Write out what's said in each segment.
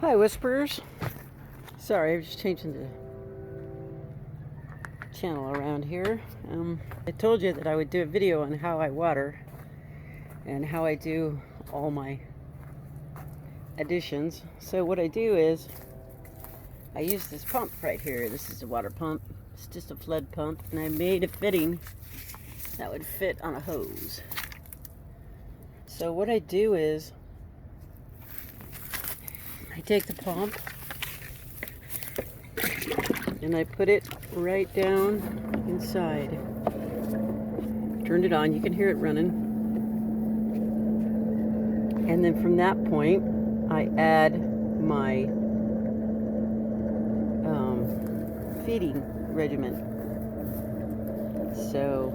Hi, Whisperers. Sorry, I'm just changing the channel around here. I told you that I would do a video on how I water and how I do all my additions. So what I do is I use this pump right here. This is a water pump. It's just a flood pump, and I made a fitting that would fit on a hose. So what I do is I take the pump and I put it right down inside. Turned it on, you can hear it running. And then from that point, I add my feeding regimen. So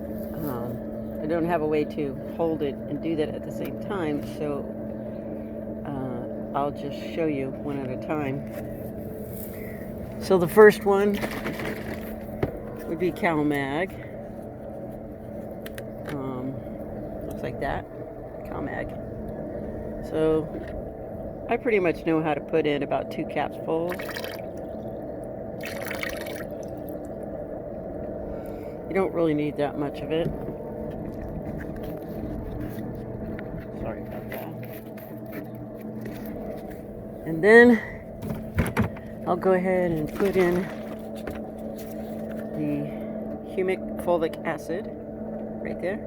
I don't have a way to hold it and do that at the same time, so I'll just show you one at a time. So the first one would be CalMag. Looks like that, CalMag. So I pretty much know how to put in about 2 caps full. You don't really need that much of it. Sorry about that. And then I'll go ahead and put in the humic fulvic acid right there.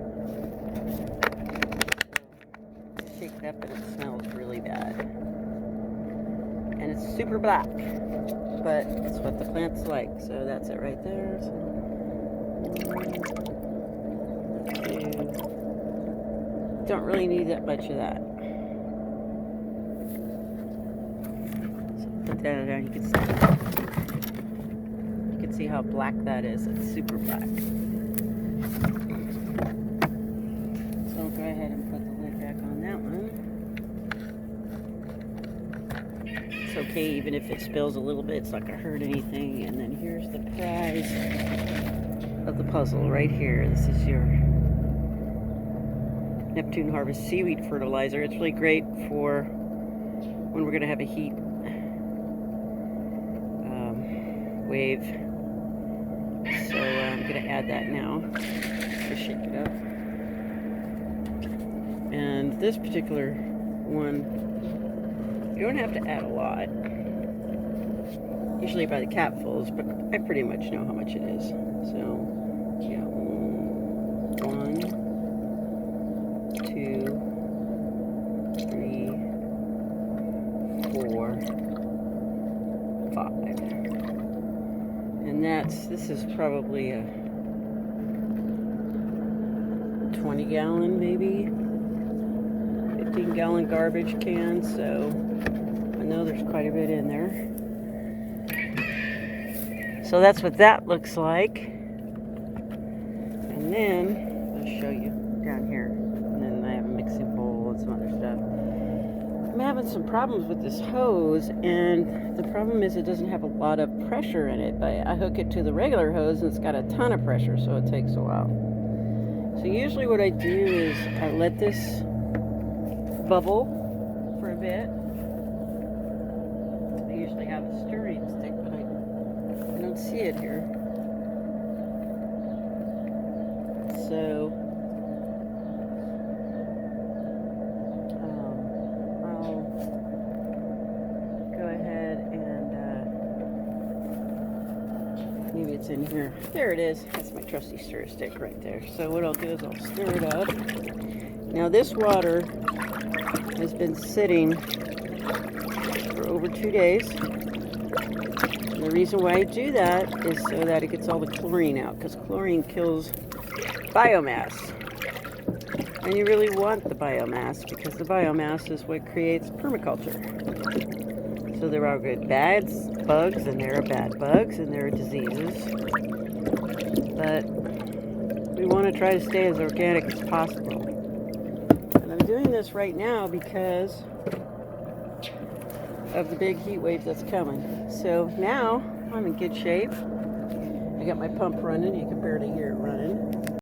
Shake it up, and it smells really bad. And it's super black, but it's what the plants like. So that's it right there. So 1, 2. Don't really need that much of that. Put that down. You can see how black that is. It's super black. So I'll go ahead and put the lid back on that one. It's okay even if it spills a little bit. It's not going to hurt anything. And then here's the prize of the puzzle right here. This is your Neptune Harvest seaweed fertilizer. It's really great for when we're going to have a heat wave. So I'm going to add that now. Just shake it up. And this particular one, you don't have to add a lot. Usually by the capfuls, but I pretty much know how much it is. So, yeah, 1, 2, 3, 4, 5. And this is probably a 20-gallon, maybe 15-gallon garbage can, so I know there's quite a bit in there. So that's what that looks like. And then I'll show you down here. And then I have a mixing bowl and some other stuff. I'm having some problems with this hose, and the problem is it doesn't have a lot of pressure in it. But I hook it to the regular hose and it's got a ton of pressure, so it takes a while. So usually what I do is I let this bubble for a bit. I usually have a stirring stick, but I don't see it here. So I'll go ahead and maybe it's in here. There it is. That's my trusty stir stick right there. So what I'll do is I'll stir it up. Now this water has been sitting for over 2 days. And the reason why I do that is so that it gets all the chlorine out, because chlorine kills biomass. And you really want the biomass, because the biomass is what creates permaculture. So there are good bugs, and there are bad bugs, and there are diseases. But we want to try to stay as organic as possible. And I'm doing this right now because of the big heat wave that's coming. So now I'm in good shape. I got my pump running. You can barely hear it running.